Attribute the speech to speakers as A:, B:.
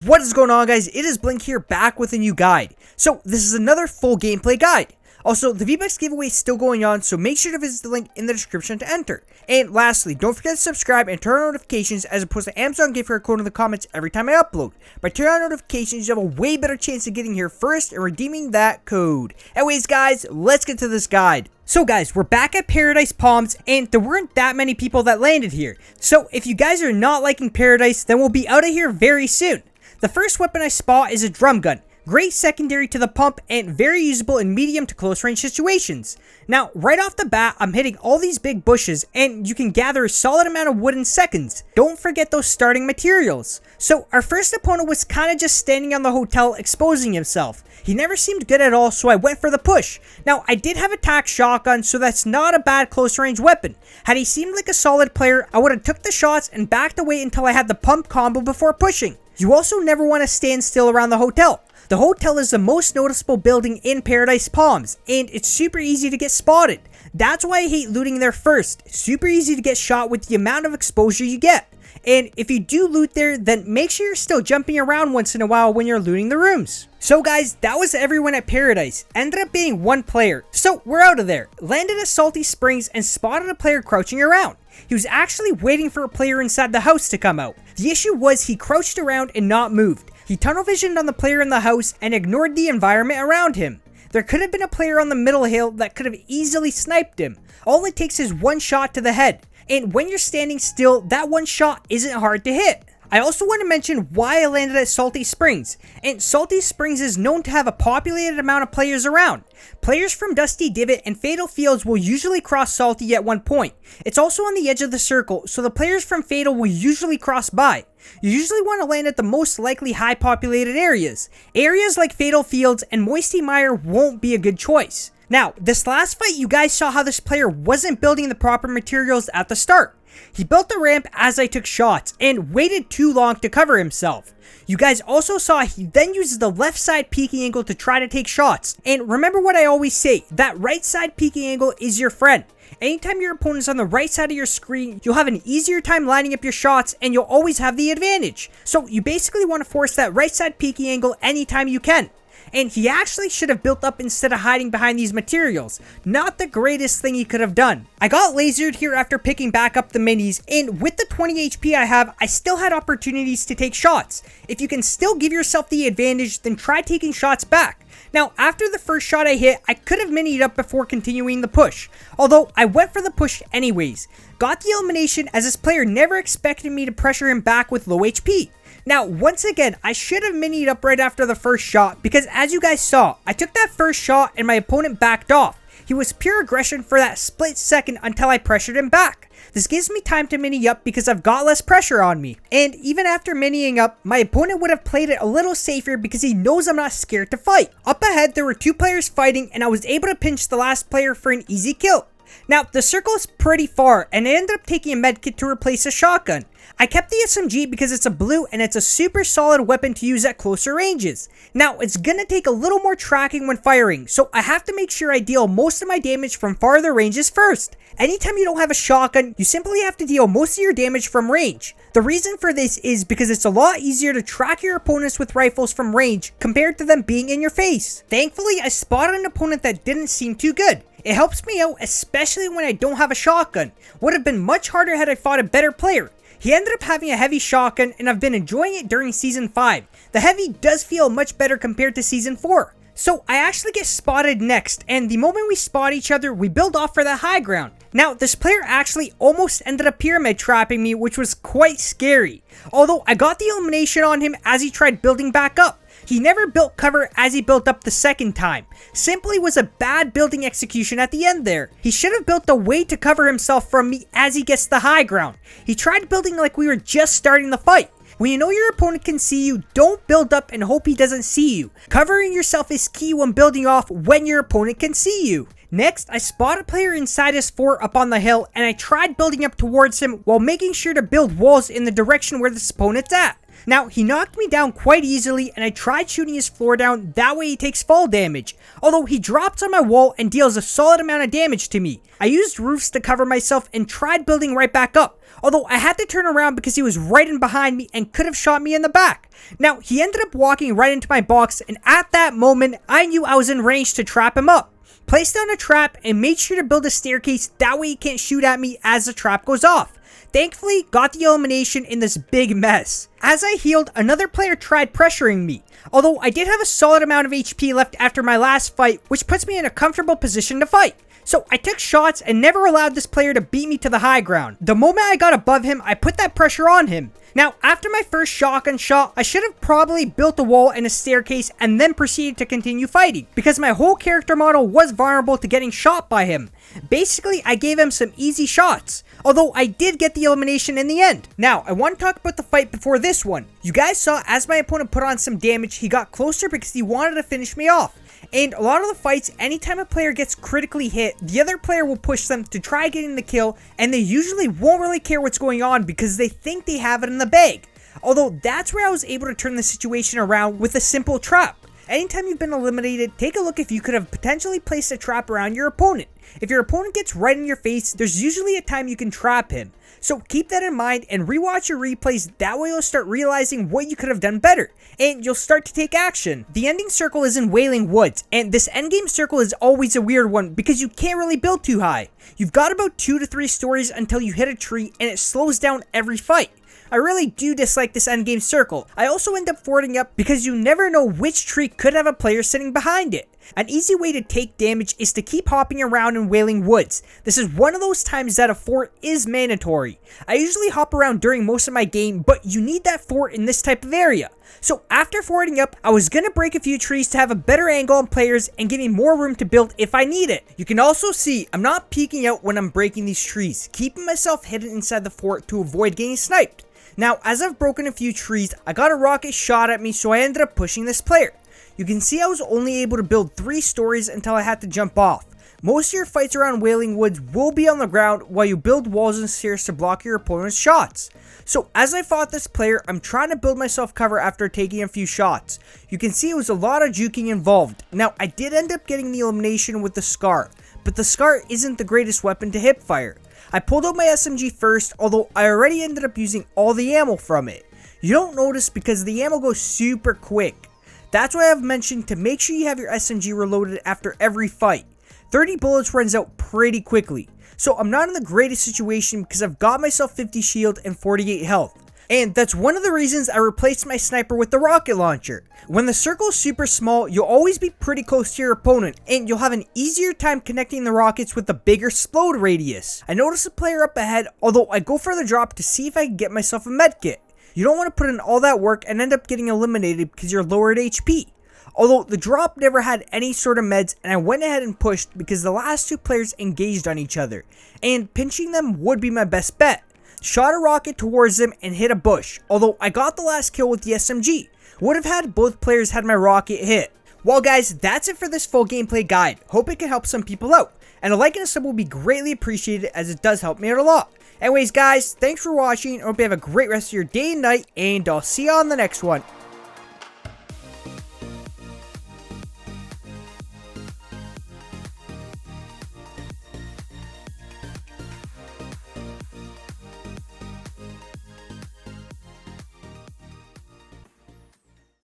A: What is going on, guys? It is Blink here, back with a new guide. So this is another full gameplay guide. Also, the V-Bucks giveaway is still going on, so make sure to visit the link in the description to enter. And lastly, don't forget to subscribe and turn on notifications as opposed to Amazon gift code in the comments every time I upload. By turning on notifications, you have a way better chance of getting here first and redeeming that code. Anyways, guys, let's get to this guide. So guys, we're back at Paradise Palms, and there weren't that many people that landed here. So if you guys are not liking Paradise, then we'll be out of here very soon. The first weapon I spot is a drum gun. Great secondary to the pump and very usable in medium to close range situations. Now, right off the bat, I'm hitting all these big bushes and you can gather a solid amount of wood in seconds. Don't forget those starting materials. So our first opponent was kind of just standing on the hotel exposing himself. He never seemed good at all, so I went for the push. Now, I did have a tac shotgun, so that's not a bad close range weapon. Had he seemed like a solid player, I would have took the shots and backed away until I had the pump combo before pushing. You also never want to stand still around the hotel. The hotel is the most noticeable building in Paradise Palms, and it's super easy to get spotted. That's why I hate looting there first. It's super easy to get shot with the amount of exposure you get. And if you do loot there, then make sure you're still jumping around once in a while when you're looting the rooms. So guys, that was everyone at Paradise. Ended up being one player. So we're out of there. Landed at Salty Springs and spotted a player crouching around. He was actually waiting for a player inside the house to come out. The issue was he crouched around and not moved. He tunnel visioned on the player in the house and ignored the environment around him. There could have been a player on the middle hill that could have easily sniped him. All it takes is one shot to the head. And when you're standing still, that one shot isn't hard to hit. I also want to mention why I landed at Salty Springs. And Salty Springs is known to have a populated amount of players around. Players from Dusty Divot and Fatal Fields will usually cross Salty at one point. It's also on the edge of the circle, so the players from Fatal will usually cross by. You usually want to land at the most likely high populated areas. Areas like Fatal Fields and Moisty Mire won't be a good choice. Now, this last fight, you guys saw how this player wasn't building the proper materials at the start. He built the ramp as I took shots and waited too long to cover himself. You guys also saw he then uses the left side peeking angle to try to take shots. And remember what I always say, that right side peeking angle is your friend. Anytime your opponent's on the right side of your screen, you'll have an easier time lining up your shots and you'll always have the advantage. So you basically want to force that right side peeking angle anytime you can. And he actually should have built up instead of hiding behind these materials. Not the greatest thing he could have done. I got lasered here after picking back up the minis, and with the 20 HP I have, I still had opportunities to take shots. If you can still give yourself the advantage, then try taking shots back. Now, after the first shot I hit, I could have minied up before continuing the push. Although, I went for the push anyways. Got the elimination as this player never expected me to pressure him back with low HP. Now, once again, I should have minied up right after the first shot because as you guys saw, I took that first shot and my opponent backed off. He was pure aggression for that split second until I pressured him back. This gives me time to mini up because I've got less pressure on me. And even after miniing up, my opponent would have played it a little safer because he knows I'm not scared to fight. Up ahead, there were two players fighting and I was able to pinch the last player for an easy kill. Now, the circle is pretty far and I ended up taking a medkit to replace a shotgun. I kept the SMG because it's a blue and it's a super solid weapon to use at closer ranges. Now, it's gonna take a little more tracking when firing, so I have to make sure I deal most of my damage from farther ranges first. Anytime you don't have a shotgun, you simply have to deal most of your damage from range. The reason for this is because it's a lot easier to track your opponents with rifles from range compared to them being in your face. Thankfully, I spotted an opponent that didn't seem too good. It helps me out, especially when I don't have a shotgun. Would have been much harder had I fought a better player. He ended up having a heavy shotgun and I've been enjoying it during Season 5. The heavy does feel much better compared to Season 4. So I actually get spotted next, and the moment we spot each other, we build off for the high ground. Now, this player actually almost ended up pyramid trapping me, which was quite scary. Although I got the elimination on him as he tried building back up. He never built cover as he built up the second time. Simply was a bad building execution at the end there. He should have built a way to cover himself from me as he gets the high ground. He tried building like we were just starting the fight. When you know your opponent can see you, don't build up and hope he doesn't see you. Covering yourself is key when building off when your opponent can see you. Next, I spot a player inside his fort up on the hill and I tried building up towards him while making sure to build walls in the direction where this opponent's at. Now, he knocked me down quite easily, and I tried shooting his floor down, that way he takes fall damage, although he drops on my wall and deals a solid amount of damage to me. I used roofs to cover myself and tried building right back up, although I had to turn around because he was right in behind me and could have shot me in the back. Now, he ended up walking right into my box, and at that moment, I knew I was in range to trap him up. Place down a trap and made sure to build a staircase, that way he can't shoot at me as the trap goes off. Thankfully, got the elimination in this big mess. As I healed, another player tried pressuring me, although I did have a solid amount of HP left after my last fight, which puts me in a comfortable position to fight. So I took shots and never allowed this player to beat me to the high ground. The moment I got above him, I put that pressure on him. Now, after my first shotgun shot, I should have probably built a wall and a staircase and then proceeded to continue fighting, because my whole character model was vulnerable to getting shot by him. Basically, I gave him some easy shots, although I did get the elimination in the end. Now, I want to talk about the fight before this one. You guys saw as my opponent put on some damage, he got closer because he wanted to finish me off. And a lot of the fights, anytime a player gets critically hit, the other player will push them to try getting the kill, and they usually won't really care what's going on because they think they have it in the bag. Although that's where I was able to turn the situation around with a simple trap. Anytime you've been eliminated, take a look if you could have potentially placed a trap around your opponent. If your opponent gets right in your face, there's usually a time you can trap him. So keep that in mind and rewatch your replays, that way you'll start realizing what you could have done better, and you'll start to take action. The ending circle is in Wailing Woods, and this endgame circle is always a weird one because you can't really build too high. You've got about 2 to 3 stories until you hit a tree, and it slows down every fight. I really do dislike this endgame circle. I also end up forting up because you never know which tree could have a player sitting behind it. An easy way to take damage is to keep hopping around in Wailing Woods. This is one of those times that a fort is mandatory. I usually hop around during most of my game, but you need that fort in this type of area. So after forting up, I was gonna break a few trees to have a better angle on players and give me more room to build if I need it. You can also see I'm not peeking out when I'm breaking these trees, keeping myself hidden inside the fort to avoid getting sniped. Now, as I've broken a few trees, I got a rocket shot at me, so I ended up pushing this player. You can see I was only able to build 3 stories until I had to jump off. Most of your fights around Wailing Woods will be on the ground while you build walls and stairs to block your opponent's shots. So as I fought this player, I'm trying to build myself cover after taking a few shots. You can see it was a lot of juking involved. Now, I did end up getting the elimination with the Scar, but the Scar isn't the greatest weapon to hip fire. I pulled out my SMG first, although I already ended up using all the ammo from it. You don't notice because the ammo goes super quick. That's why I've mentioned to make sure you have your SMG reloaded after every fight. 30 bullets runs out pretty quickly. So I'm not in the greatest situation because I've got myself 50 shield and 48 health. And that's one of the reasons I replaced my sniper with the rocket launcher. When the circle is super small, you'll always be pretty close to your opponent, and you'll have an easier time connecting the rockets with the bigger explode radius. I noticed a player up ahead, although I go for the drop to see if I can get myself a medkit. You don't want to put in all that work and end up getting eliminated because you're lowered HP. Although the drop never had any sort of meds, and I went ahead and pushed because the last 2 players engaged on each other, and pinching them would be my best bet. Shot a rocket towards them and hit a bush, although I got the last kill with the SMG. Would have had both players had my rocket hit. Well guys, that's it for this full gameplay guide. Hope it can help some people out, and a like and a sub will be greatly appreciated as it does help me out a lot. Anyways guys, thanks for watching, I hope you have a great rest of your day and night, and I'll see you on the next one.